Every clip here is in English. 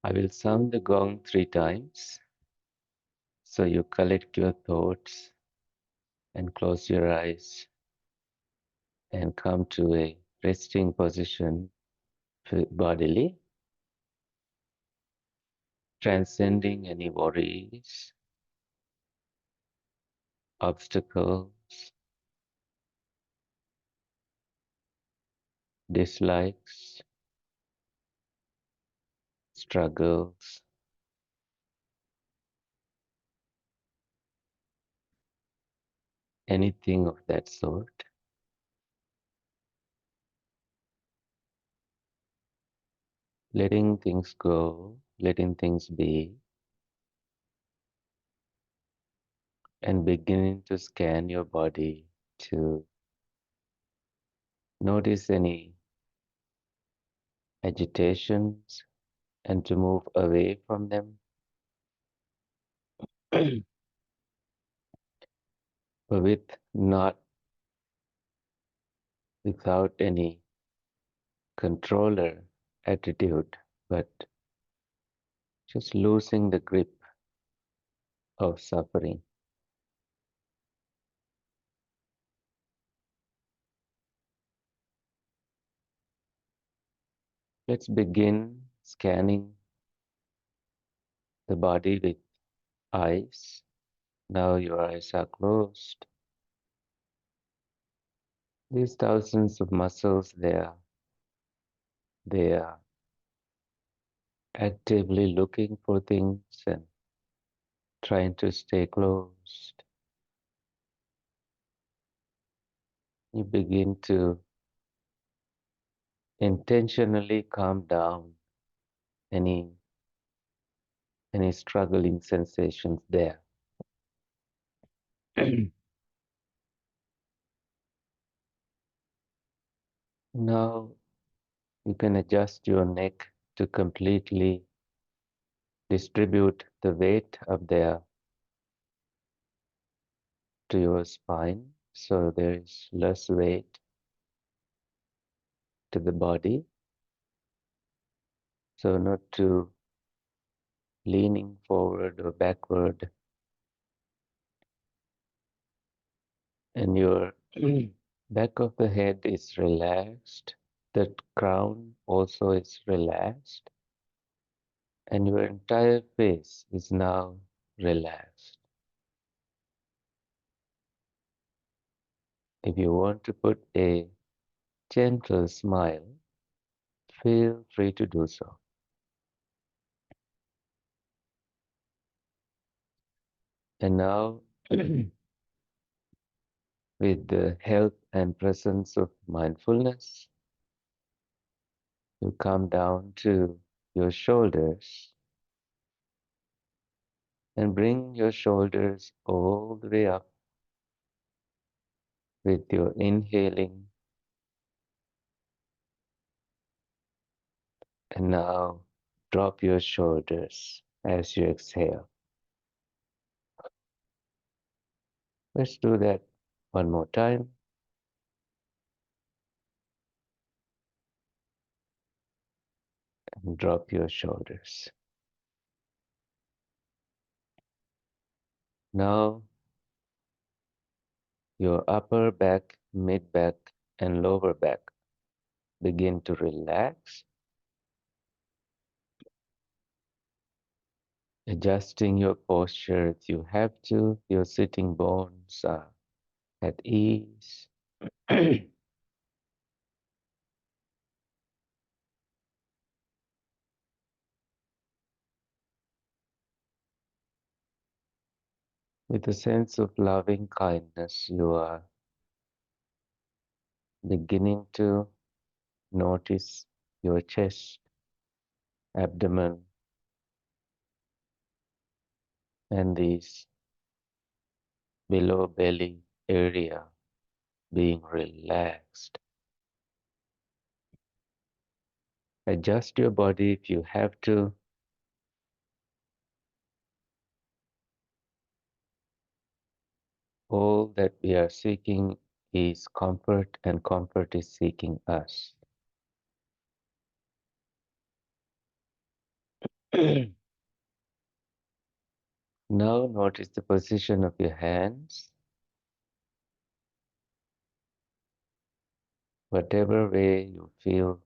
I will sound the gong 3 times, so you collect your thoughts and close your eyes and come to a resting position bodily, transcending any worries, obstacles, dislikes, struggles, anything of that sort. Letting things go, letting things be, and beginning to scan your body to notice any agitations and to move away from them, but not without any controller attitude, but just losing the grip of suffering. Let's begin scanning the body with eyes. Now your eyes are closed. These thousands of muscles, they are actively looking for things and trying to stay closed. You begin to intentionally calm down any any struggling sensations there. Now you can adjust your neck to completely distribute the weight up there to your spine so there is less weight to the body. So not too leaning forward or backward, and your back of the head is relaxed. The crown also is relaxed, and your entire face is now relaxed. If you want to put a gentle smile, feel free to do so. And now, with the help and presence of mindfulness, you come down to your shoulders and bring your shoulders all the way up with your inhaling. And now drop your shoulders as you exhale. Let's do that one more time. And drop your shoulders. Now your upper back, mid back, and lower back begin to relax, adjusting your posture if you have to. Your sitting bones are at ease. With a sense of loving kindness, you are beginning to notice your chest, abdomen, and this below belly area being relaxed. Adjust your body if you have to. All that we are seeking is comfort, and comfort is seeking us. Now notice the position of your hands, whatever way you feel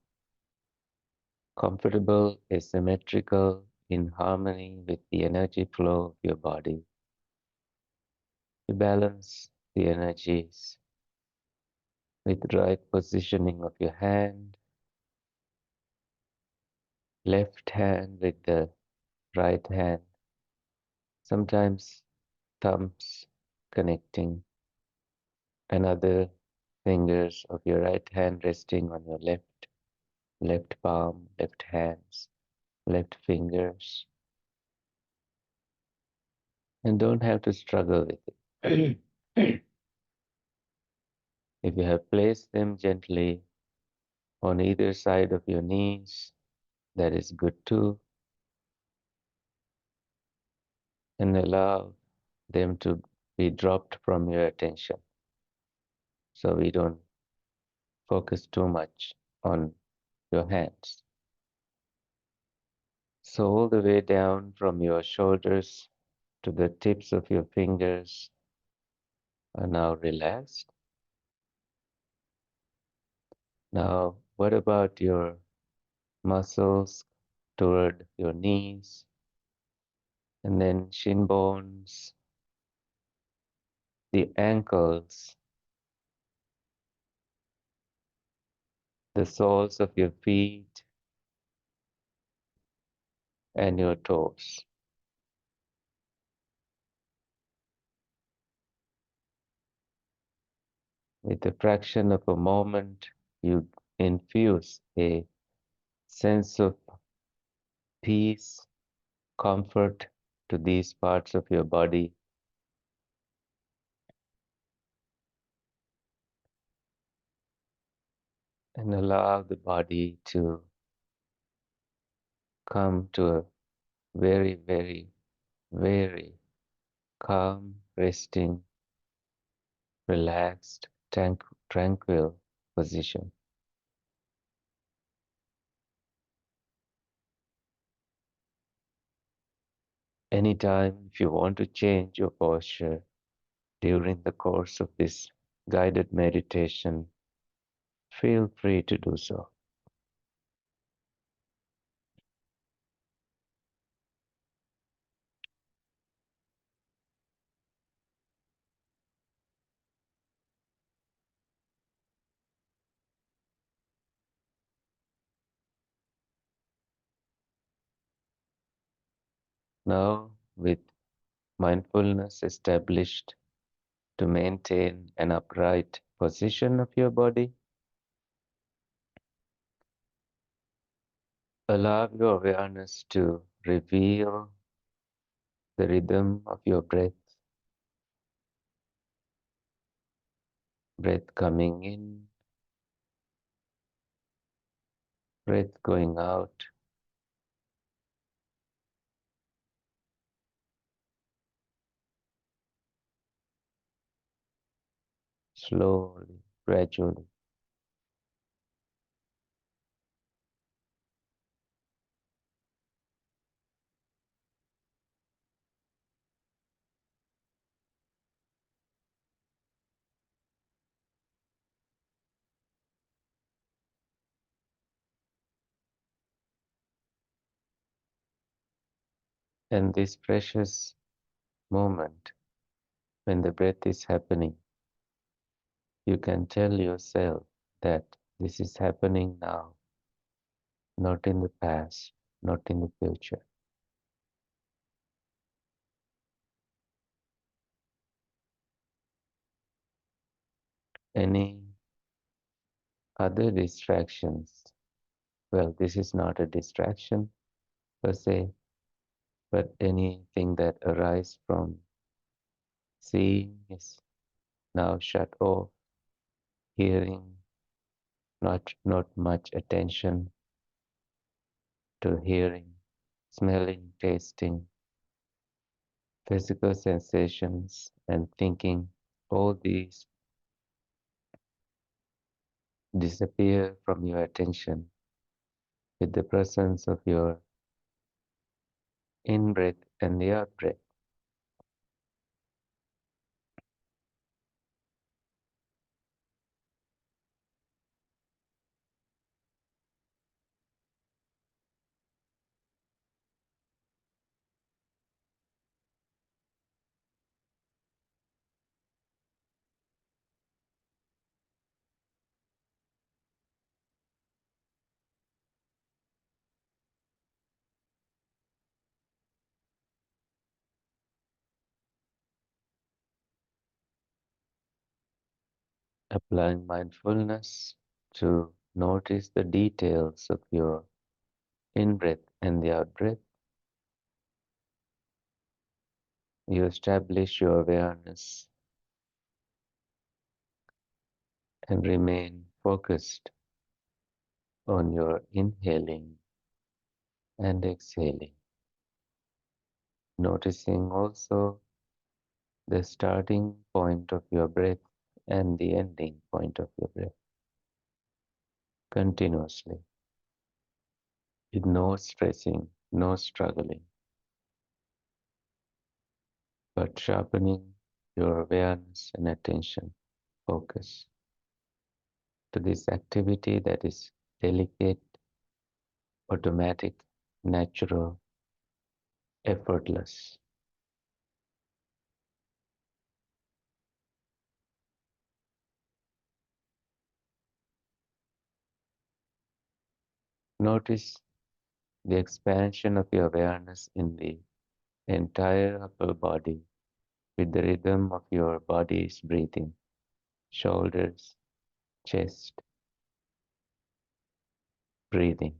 comfortable, asymmetrical, in harmony with the energy flow of your body. You balance the energies with the right positioning of your hand, left hand with the right hand, sometimes thumbs connecting, and other fingers of your right hand resting on your left palm, left hands, left fingers, and don't have to struggle with it. If you have placed them gently on either side of your knees, that is good too, and allow them to be dropped from your attention so we don't focus too much on your hands. So, all the way down from your shoulders to the tips of your fingers are now relaxed. Now, what about your muscles toward your knees and then shin bones, the ankles, the soles of your feet, and your toes? With a fraction of a moment, you infuse a sense of peace, comfort to these parts of your body, and allow the body to come to a very, very, very calm, resting, relaxed, tranquil position. Anytime, if you want to change your posture during the course of this guided meditation, feel free to do so. Now, with mindfulness established to maintain an upright position of your body, allow your awareness to reveal the rhythm of your breath, breath coming in, breath going out, slowly, gradually. And this precious moment when the breath is happening, you can tell yourself that this is happening now, not in the past, not in the future. Any other distractions? Well, this is not a distraction per se, but anything that arises from seeing is now shut off, hearing, not much attention to hearing, smelling, tasting, physical sensations, and thinking. All these disappear from your attention with the presence of your in breath and the out breath. Applying mindfulness to notice the details of your in breath and the out breath, you establish your awareness and remain focused on your inhaling and exhaling, noticing also the starting point of your breath and the ending point of your breath continuously, with no stressing, no struggling, but sharpening your awareness and attention, focus to this activity that is delicate, automatic, natural, effortless. Notice the expansion of your awareness in the entire upper body with the rhythm of your body's breathing, shoulders, chest, breathing.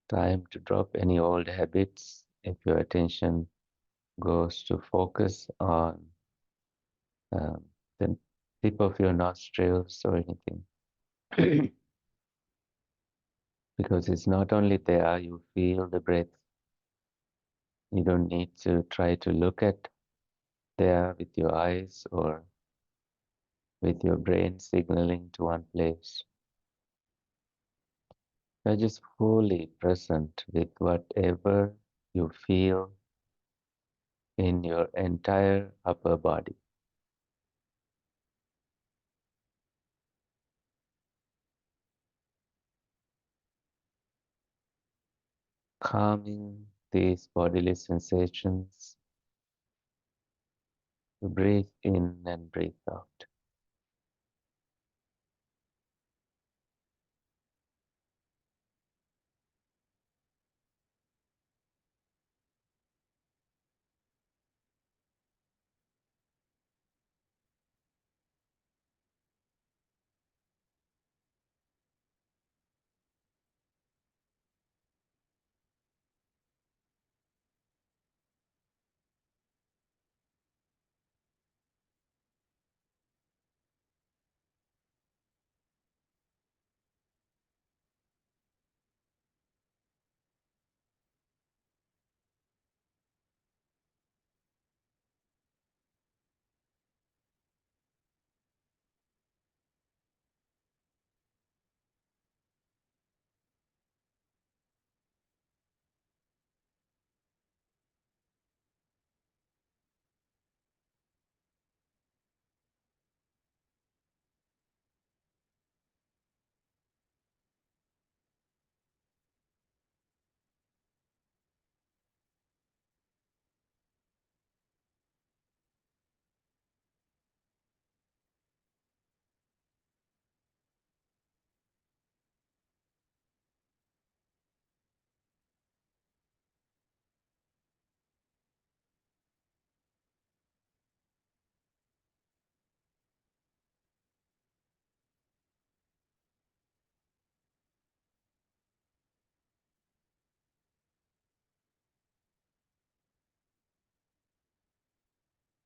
Time to drop any old habits if your attention goes to focus on um, the tip of your nostrils or anything. Because it's not only there, you feel the breath. You don't need to try to look at there with your eyes or with your brain signaling to one place. You're just fully present with whatever you feel in your entire upper body. Calming these bodily sensations, you breathe in and breathe out.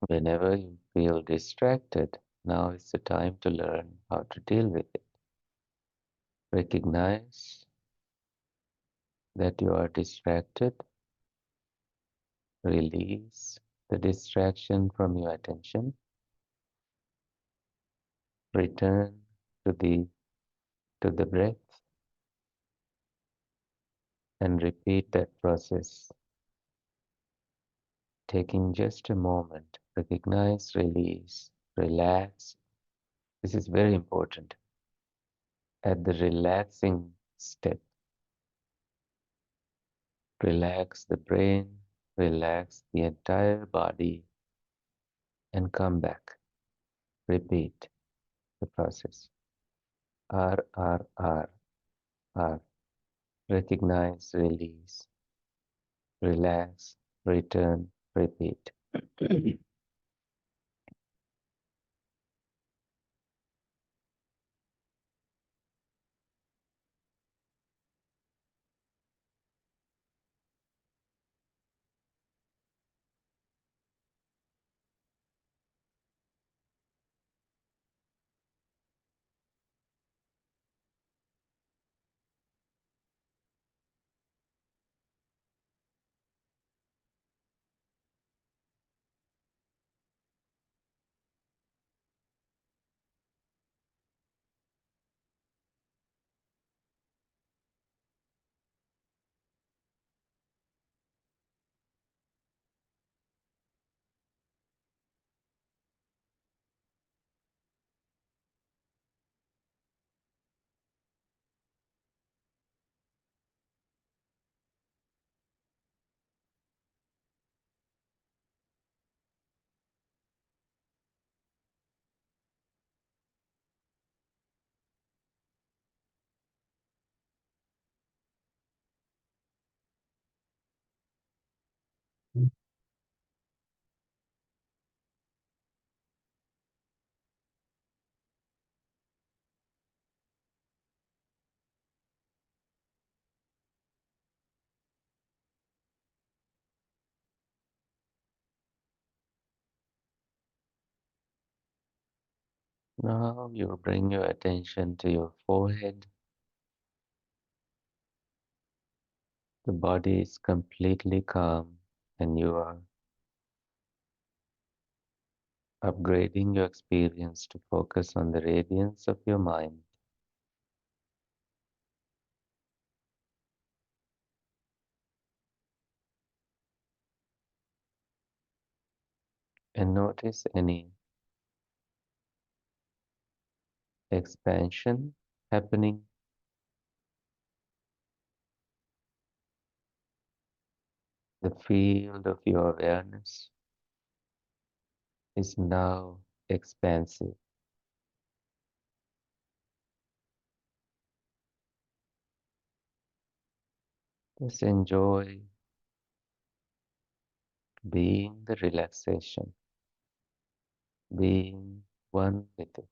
Whenever you feel distracted, now is the time to learn how to deal with it. Recognize that you are distracted Release the distraction from your attention. Return to the breath and repeat that process, taking just a moment. Recognize, release, relax. This is very important. At the relaxing step, relax the brain, relax the entire body, and come back. Repeat the process. R, R, R, R. Recognize, release, relax, return, repeat. Now you bring your attention to your forehead. The body is completely calm and you are upgrading your experience to focus on the radiance of your mind. And notice any expansion happening. The field of your awareness is now expansive. Just enjoy being the relaxation, being one with it.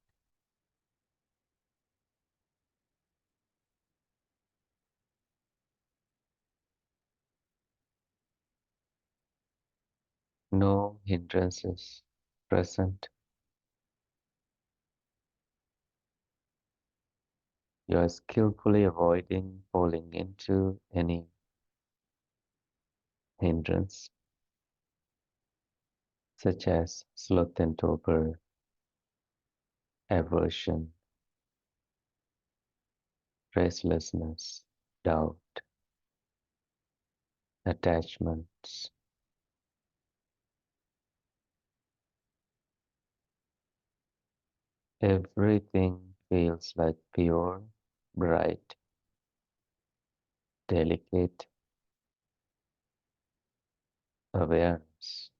No hindrances present. You are skillfully avoiding falling into any hindrance, such as sloth and torpor, aversion, restlessness, doubt, attachments. Everything feels like pure, bright, delicate awareness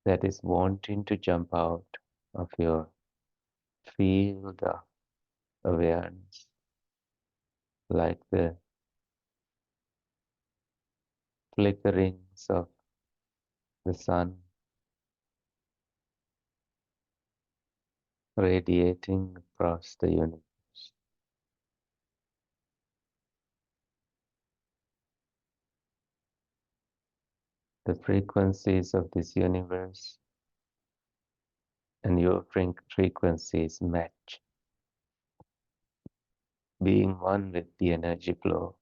that is wanting to jump out of your field of awareness, like the flickerings of the sun radiating across the universe. The frequencies of this universe and your frequencies match. being one with the energy flow.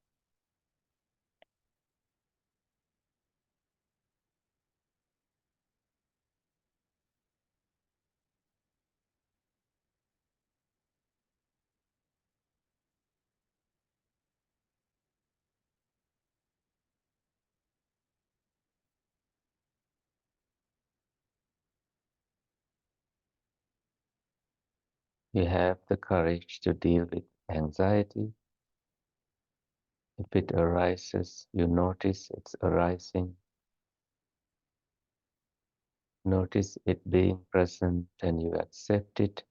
You have the courage to deal with anxiety. If it arises, you notice it's arising. Notice it being present and you accept it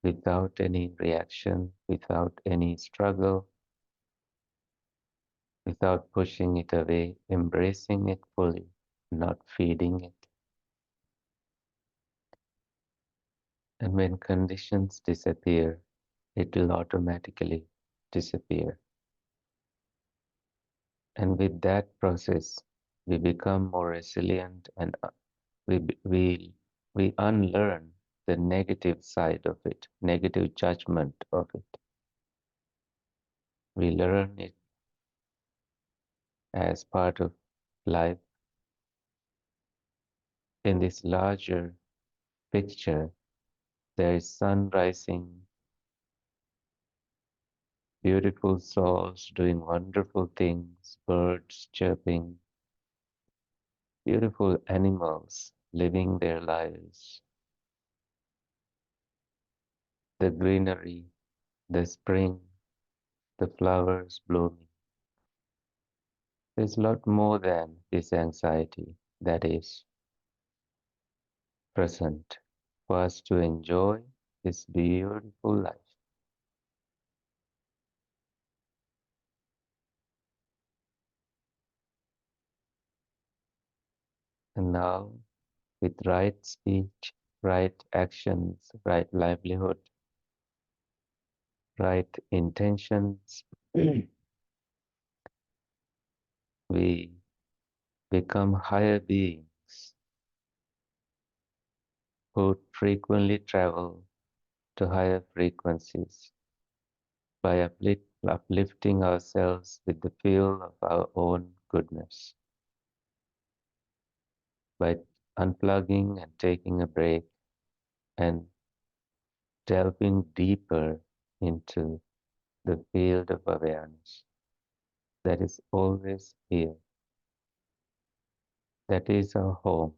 without any reaction, without any struggle, without pushing it away, embracing it fully, not feeding it. And when conditions disappear, it will automatically disappear. And with that process, we become more resilient and we, b- we unlearn the negative side of it, negative judgment of it. We learn it as part of life in this larger picture. There is sun rising, beautiful souls doing wonderful things, birds chirping, beautiful animals living their lives, the greenery, the spring, the flowers blooming. There's a lot more than this anxiety that is present for us to enjoy this beautiful life. And now, with right speech, right actions, right livelihood, right intentions, we become higher beings who frequently travel to higher frequencies by uplifting ourselves with the fuel of our own goodness, by unplugging and taking a break and delving deeper into the field of awareness that is always here, that is our home,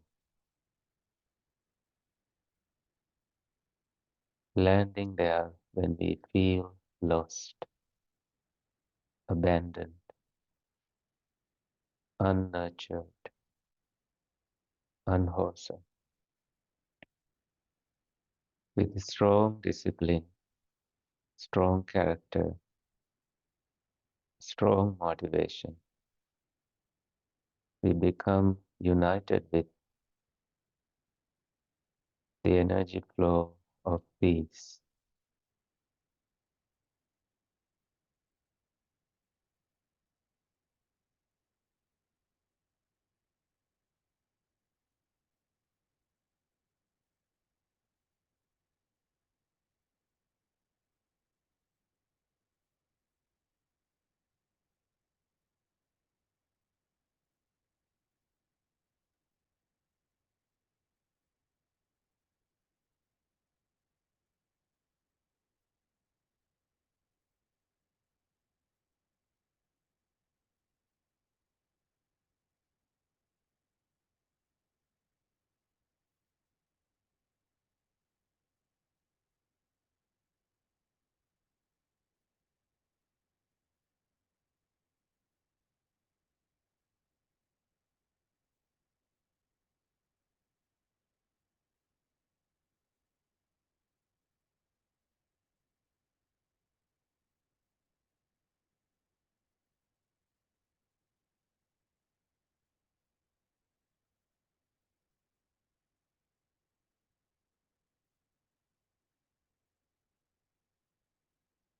landing there when we feel lost, abandoned, unnurtured, unwholesome, with strong discipline, strong character, strong motivation. We become united with the energy flow of peace.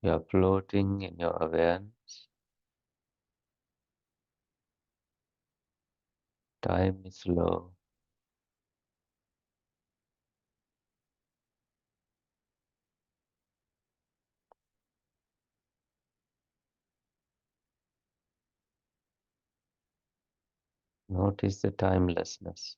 You are floating in your awareness. Time is slow. Notice the timelessness.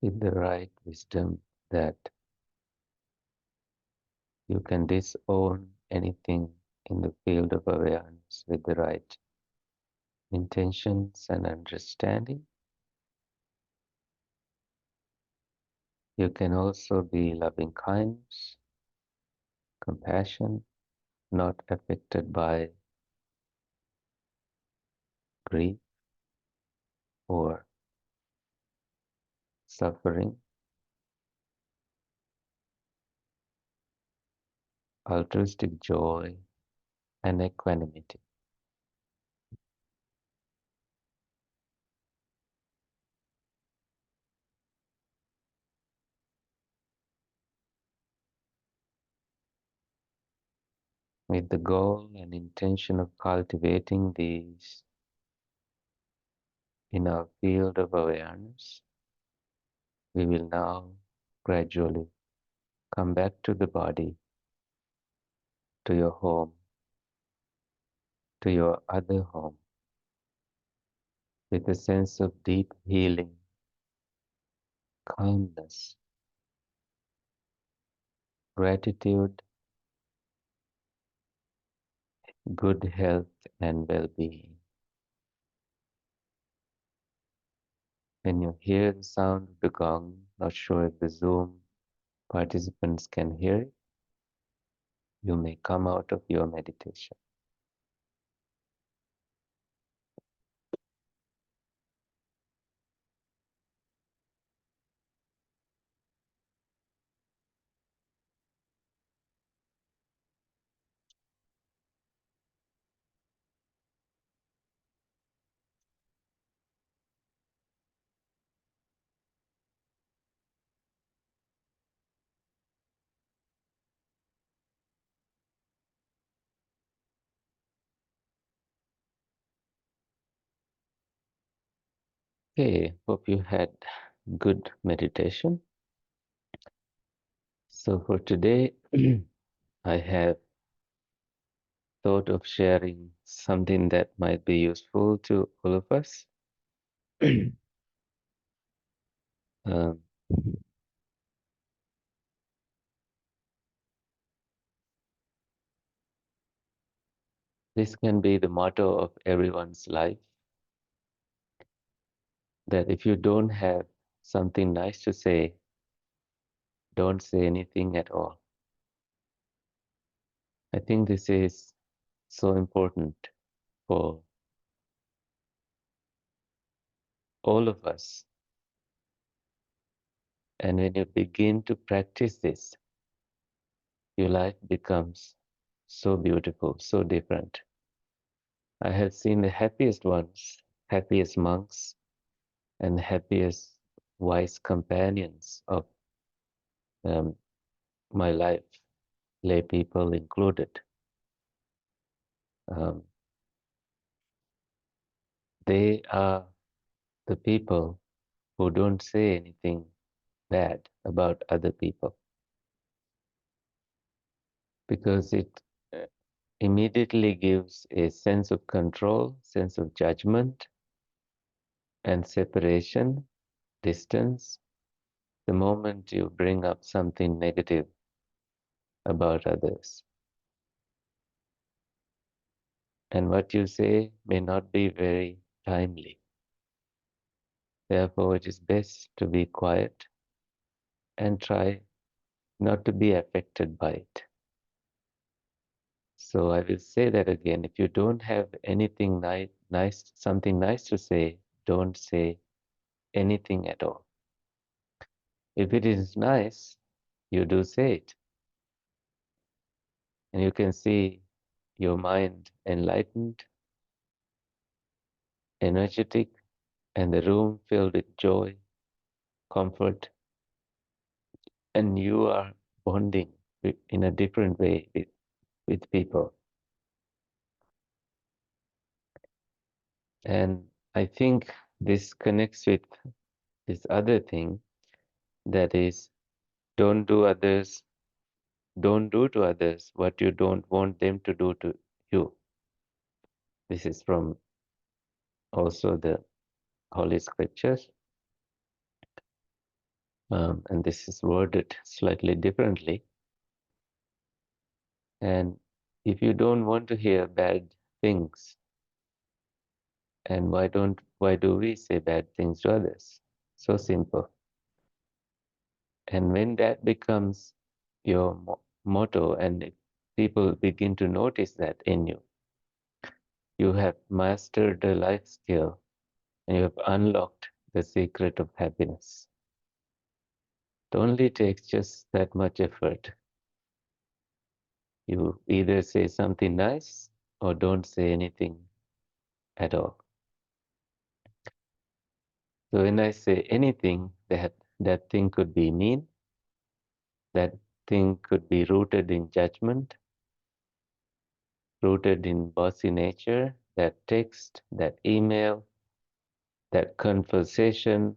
With the right wisdom that you can disown anything in the field of awareness with the right intentions and understanding. You can also be loving kindness, compassion, not affected by grief or suffering. altruistic joy, and equanimity. With the goal and intention of cultivating these in our field of awareness, we will now gradually come back to the body, to your home, to your other home, with a sense of deep healing, calmness, gratitude, good health, and well being. When you hear the sound of the gong, not sure if the Zoom participants can hear it, you may come out of your meditation. Okay, hope you had good meditation. So for today, I have thought of sharing something that might be useful to all of us. um, this can be the motto of everyone's life, that if you don't have something nice to say, don't say anything at all. I think this is so important for all of us. And when you begin to practice this, your life becomes so beautiful, so different. I have seen the happiest ones, happiest monks, and happiest wise companions of um, my life, lay people included. Um, they are the people who don't say anything bad about other people because it uh, immediately gives a sense of control, sense of judgment, and separation, distance, the moment you bring up something negative about others. And what you say may not be very timely. Therefore, it is best to be quiet and try not to be affected by it. So I will say that again. If you don't have anything nice, something nice to say, don't say anything at all. If it is nice, you do say it. And you can see your mind enlightened, energetic, and the room filled with joy, comfort, and you are bonding in a different way with people. And I think this connects with this other thing, that is, don't do others, don't do to others what you don't want them to do to you. This is from also the Holy Scriptures. And this is worded slightly differently. And if you don't want to hear bad things, and why do we say bad things to others? So simple. And when that becomes your motto, and if people begin to notice that in you, you have mastered the life skill and you have unlocked the secret of happiness. It only takes just that much effort. You either say something nice or don't say anything at all. So when I say anything, that thing could be mean, that thing could be rooted in judgment, rooted in bossy nature, that text, that email, that conversation,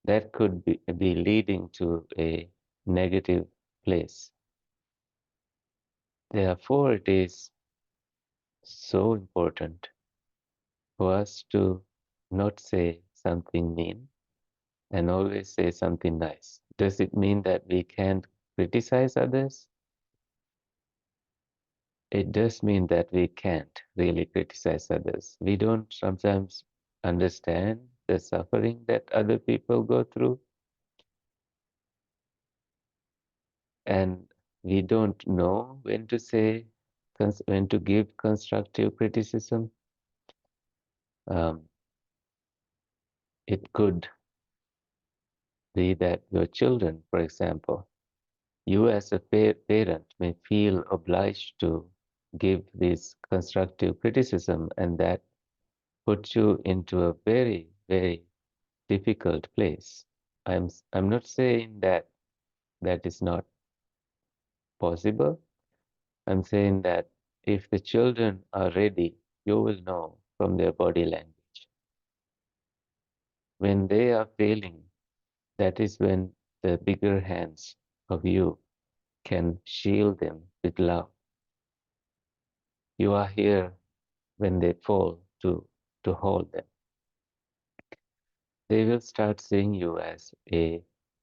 that could be leading to a negative place. Therefore, it is so important for us to not say something mean and always say something nice. Does it mean that we can't criticize others? It does mean that we can't really criticize others. We don't sometimes understand the suffering that other people go through, and we don't know when to say, when to give constructive criticism. Um, it could be that your children, for example, you as a parent may feel obliged to give this constructive criticism, and that puts you into a very, very difficult place. I'm not saying that that is not possible. I'm saying that if the children are ready, you will know from their body language. When they are failing, that is when the bigger hands of you can shield them with love. You are here when they fall to hold them. They will start seeing you as a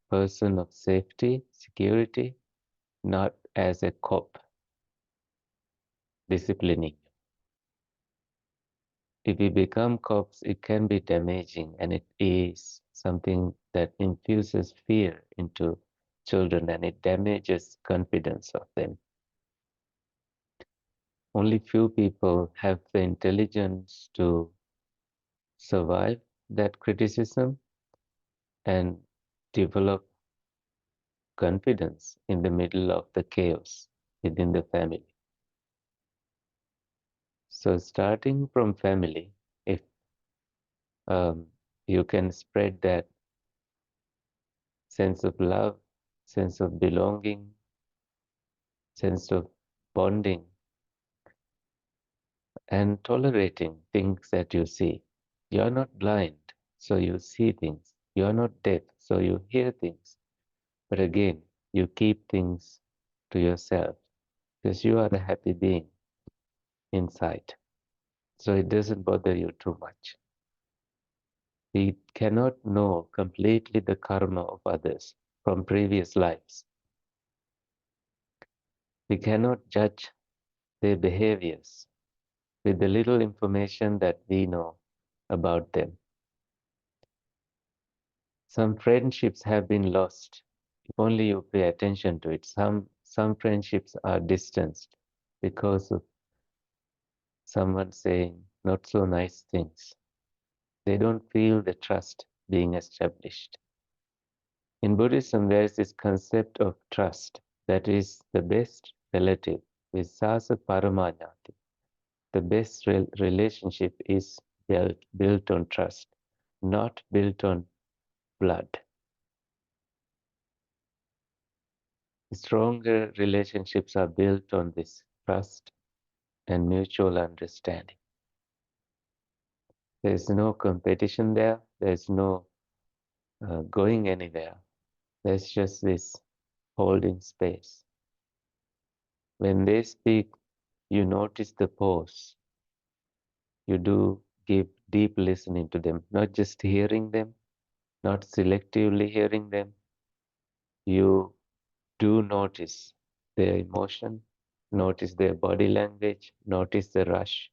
person of safety, security, not as a cop disciplining. If we become cops, it can be damaging, and it is something that infuses fear into children, and it damages confidence of them. Only few people have the intelligence to survive that criticism and develop confidence in the middle of the chaos within the family. So starting from family, if um, you can spread that sense of love, sense of belonging, sense of bonding, and tolerating things that you see. You are not blind, so you see things. You are not deaf, so you hear things. But again, you keep things to yourself because you are a happy being inside. So it doesn't bother you too much. We cannot know completely the karma of others from previous lives. We cannot judge their behaviors with the little information that we know about them. Some friendships have been lost if only you pay attention to it. Some friendships are distanced because of someone saying not so nice things. They don't feel the trust being established. In Buddhism, there is this concept of trust that is the best relative, Visasa Paramanyati. The best relationship is built on trust, not built on blood. Stronger relationships are built on this trust and mutual understanding. There's no competition there, there's no going anywhere. There's just this holding space. When they speak, you notice the pause. You do give deep listening to them, not just hearing them, not selectively hearing them. You do notice their emotion, notice their body language, notice the rush,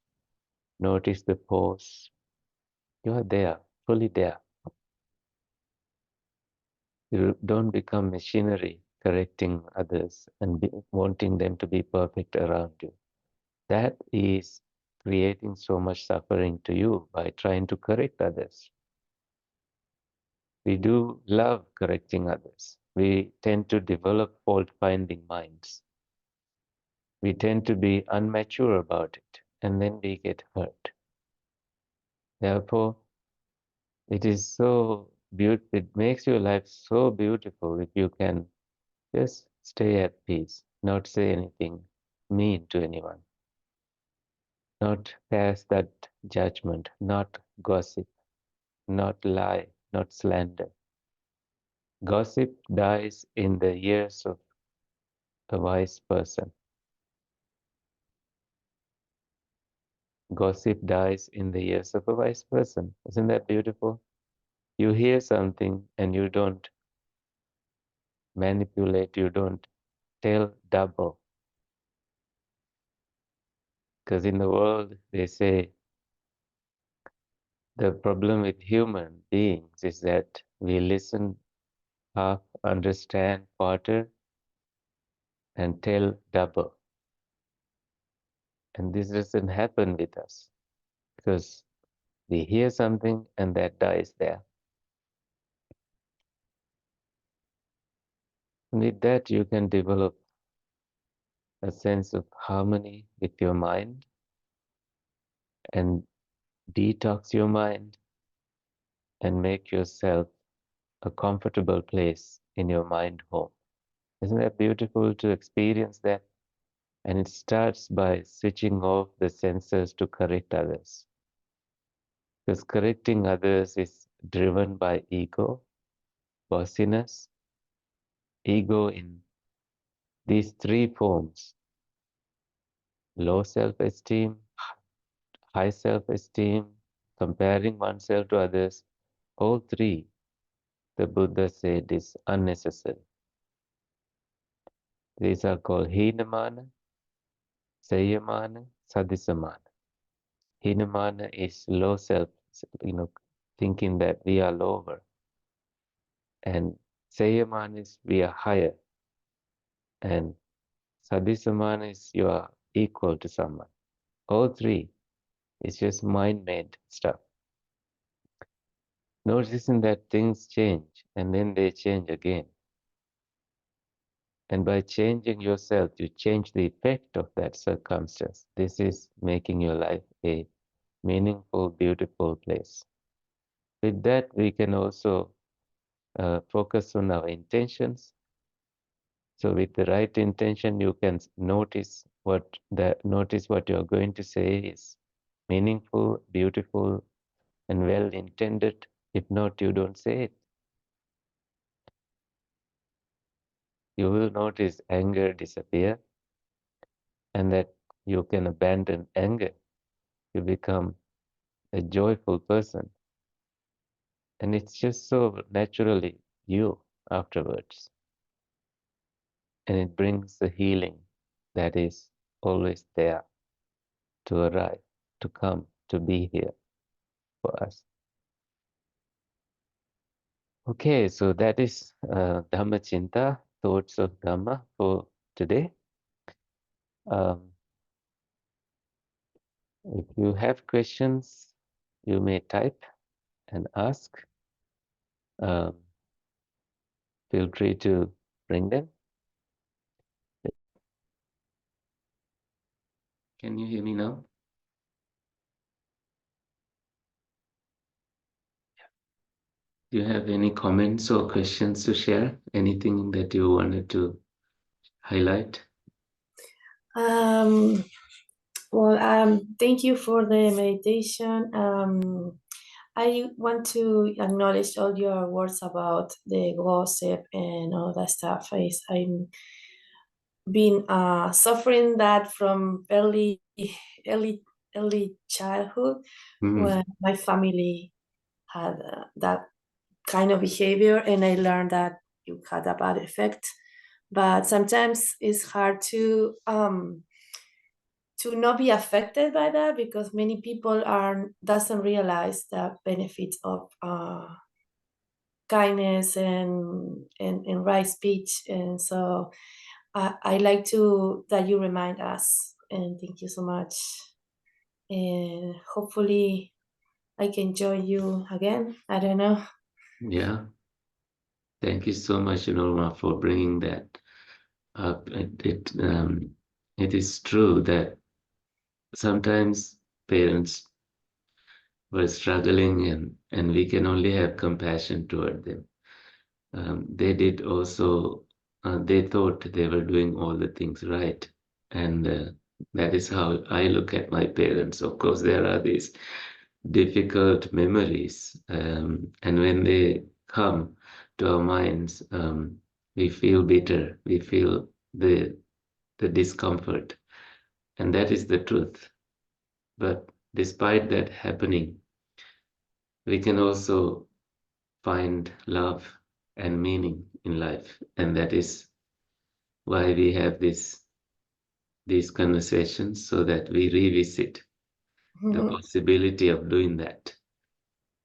notice the pause. You are there, fully there. You don't become machinery correcting others and wanting them to be perfect around you. That is creating so much suffering to you by trying to correct others. We do love correcting others. We tend to develop fault finding minds. we tend to be unmature about it, and then we get hurt. Therefore, it is so beautiful. It makes your life so beautiful if you can just stay at peace, not say anything mean to anyone, not pass that judgment, not gossip, not lie, not slander. Gossip dies in the ears of a wise person. Gossip dies in the ears of a wise person. Isn't that beautiful? You hear something and you don't manipulate, you don't tell double. Because in the world, they say the problem with human beings is that we listen, half understand, quarter, and tell double. And this doesn't happen with us because we hear something and that dies there. And with that, you can develop a sense of harmony with your mind and detox your mind and make yourself a comfortable place in your mind home. Isn't that beautiful to experience that? And it starts by switching off the senses to correct others. Because correcting others is driven by ego, bossiness, ego in these three forms: low self esteem, high self esteem, comparing oneself to others. All three, the Buddha said, is unnecessary. These are called Hinamana, Sayamana, Sadisamana. Hinamana is low self, thinking that we are lower. And Sayamana is we are higher. And Sadisamana is you are equal to someone. All three is just mind-made stuff. Noticing that things change and then they change again. And by changing yourself, you change the effect of that circumstance. This is making your life a meaningful, beautiful place. With that, we can also focus on our intentions. So, with the right intention, you can notice what you're going to say is meaningful, beautiful, and well intended. If not, you don't say it. You will notice anger disappear, and that you can abandon anger. You become a joyful person, and it's just so naturally you afterwards. And it brings the healing that is always there to arrive, to come, to be here for us. Okay, so that is Dhamma Chinta, thoughts of Dhamma for today. If you have questions, you may type and ask. Um, feel free to bring them. Can you hear me now? Do you have any comments or questions to share? Anything that you wanted to highlight? Thank you for the meditation. I want to acknowledge all your words about the gossip and all that stuff. I'm been suffering that from early, early childhood when my family had that kind of behavior, and I learned that it had a bad effect. But sometimes it's hard to not be affected by that because many people doesn't realize the benefits of kindness and right speech. And so I like to that you remind us, and thank you so much. And hopefully I can join you again. I don't know. Yeah. Thank you so much, Norma, for bringing that up. it is true that sometimes parents were struggling and we can only have compassion toward them. They did also, they thought they were doing all the things right. And that is how I look at my parents. Of course, there are these difficult memories. And when they come to our minds, we feel bitter, we feel the discomfort. And that is the truth. But despite that happening, we can also find love and meaning in life. And that is why we have these conversations so that we revisit the possibility of doing that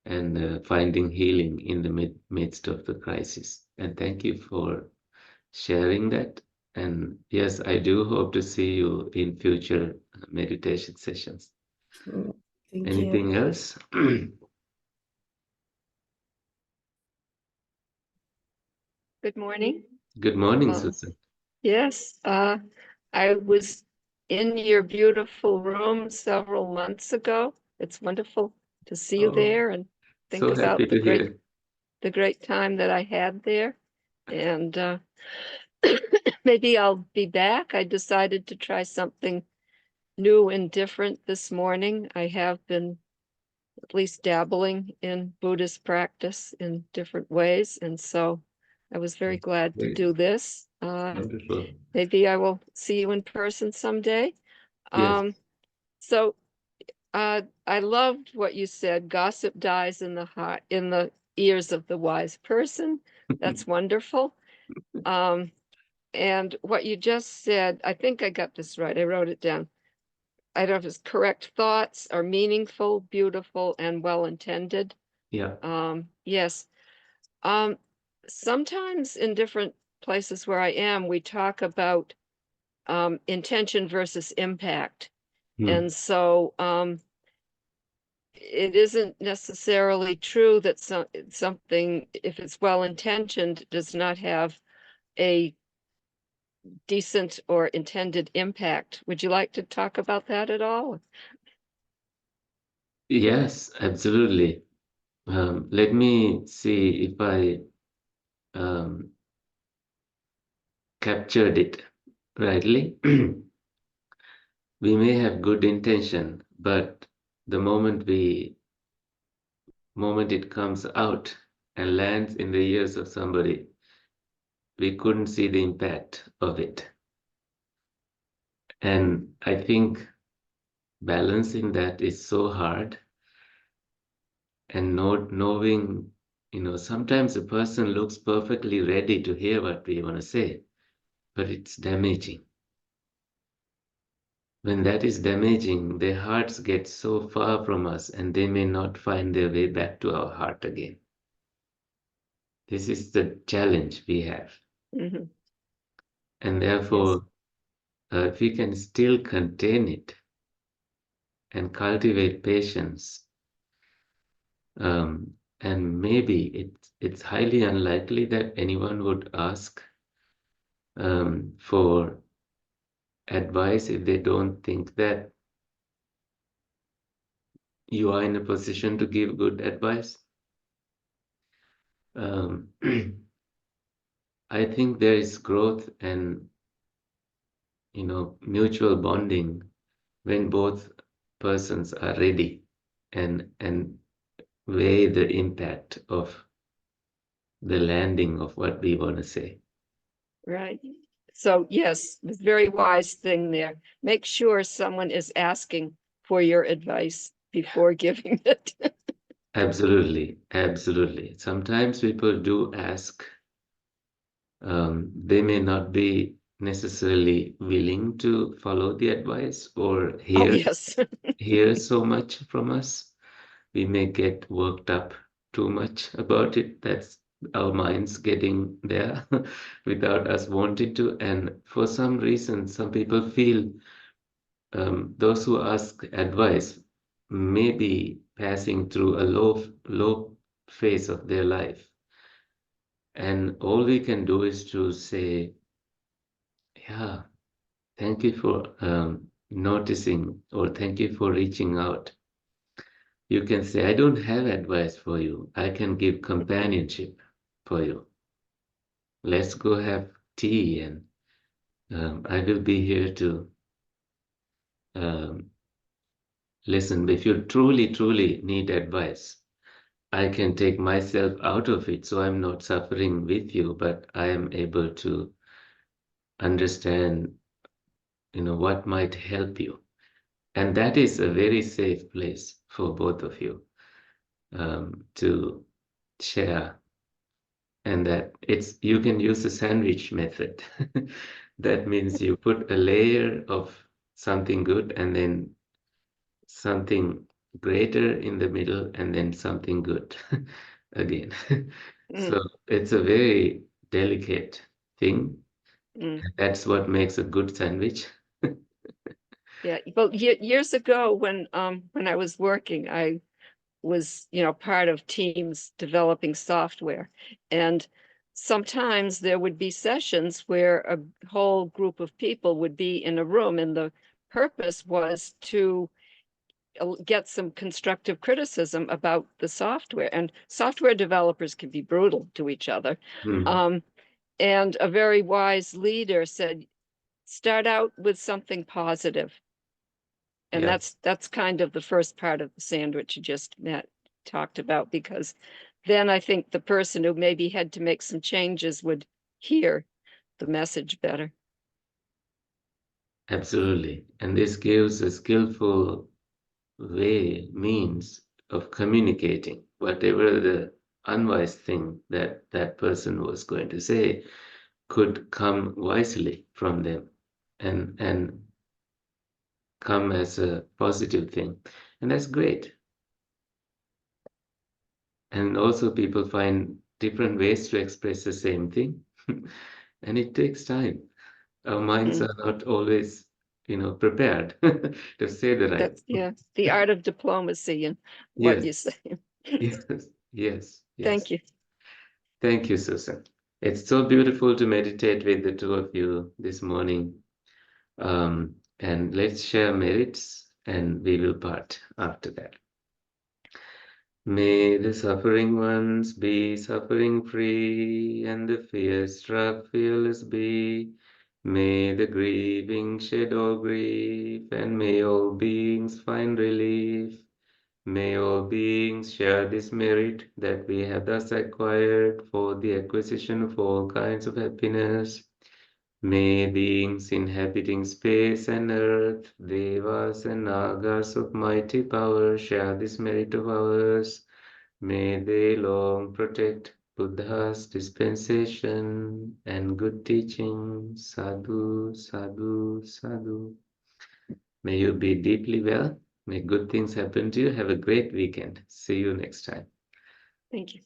and finding healing in the midst of the crisis. And thank you for sharing that. And yes, I do hope to see you in future meditation sessions. Thank you. Anything else? Good morning. Good morning, Uh, Susan. yes, I was in your beautiful room several months ago. It's wonderful to see you Oh, there and think so happy about to hear. the great time that I had there. And maybe I'll be back. I decided to try something new and different this morning. I have been at least dabbling in Buddhist practice in different ways, and so I was very glad to Great. do this. Wonderful. Maybe I will see you in person someday. Yes. Um, so I loved what you said. Gossip dies in the heart, in the ears of the wise person. That's wonderful. Um, and what you just said, I think I got this right. I wrote it down. I don't know if it's correct. Thoughts are meaningful, beautiful, and well intended. Yeah. Yes. Um, Sometimes in different places where I am, we talk about intention versus impact. Hmm. And so it isn't necessarily true that something, if it's well intentioned, does not have a decent or intended impact. Would you like to talk about that at all? Yes, absolutely. Let me see if I um, captured it rightly. We may have good intention, but the moment it comes out and lands in the ears of somebody, we couldn't see the impact of it. And I think balancing that is so hard. And knowing, sometimes a person looks perfectly ready to hear what we want to say, but it's damaging. When that is damaging, their hearts get so far from us and they may not find their way back to our heart again. This is the challenge we have. Mhm. And Yes, therefore, if we can still contain it and cultivate patience, and maybe it's highly unlikely that anyone would ask for advice if they don't think that you are in a position to give good advice. Um, I think there is growth and mutual bonding when both persons are ready and weigh the impact of the landing of what we want to say. right. So yes, it's a very wise thing there. Make sure someone is asking for your advice before giving it. Absolutely, absolutely. Sometimes people do ask, they may not be necessarily willing to follow the advice or Oh, hear yes. hear so much from us. We may get worked up too much about it. That's our minds getting there without us wanting to. And for some reason, some people feel those who ask advice may be passing through a low phase of their life. And all we can do is to say, yeah, Thank you for noticing, or thank you for reaching out. You can say, I don't have advice for you. I can give companionship for you. Let's go have tea, and I will be here to um, listen. If you truly, truly need advice, I can take myself out of it, so I'm not suffering with you, but I am able to understand, what might help you. And that is a very safe place for both of you to share. And that you can use the sandwich method. That means you put a layer of something good and then something greater in the middle and then something good again. Mm, So it's a very delicate thing. mm. That's what makes a good sandwich. Yeah. Well, years ago when I was working, I was, part of teams developing software. And sometimes there would be sessions where a whole group of people would be in a room, and the purpose was to get some constructive criticism about the software. And software developers can be brutal to each other. Hmm. Um, and a very wise leader said, start out with something positive. And Yeah, that's kind of the first part of the sandwich you just talked about, because then I think the person who maybe had to make some changes would hear the message better. absolutely. And this gives a skillful means of communicating whatever the unwise thing that that person was going to say could come wisely from them and come as a positive thing. And that's great. And also people find different ways to express the same thing. And it takes time. Our minds Mm. are not always, prepared to say the right. That's, yeah, the art of diplomacy and what Yes, you say. yes, yes, yes. Thank you. Thank you, Susan. It's so beautiful to meditate with the two of you this morning. And let's share merits and we will part after that. May the suffering ones be suffering free and the fear struck fearless be. May the grieving shed all grief and may all beings find relief. May all beings share this merit that we have thus acquired for the acquisition of all kinds of happiness. May beings inhabiting space and earth, devas and nagas of mighty power share this merit of ours. May they long protect Buddha's dispensation and good teaching. Sadhu, sadhu, sadhu. May you be deeply well. May good things happen to you. Have a great weekend. See you next time. Thank you.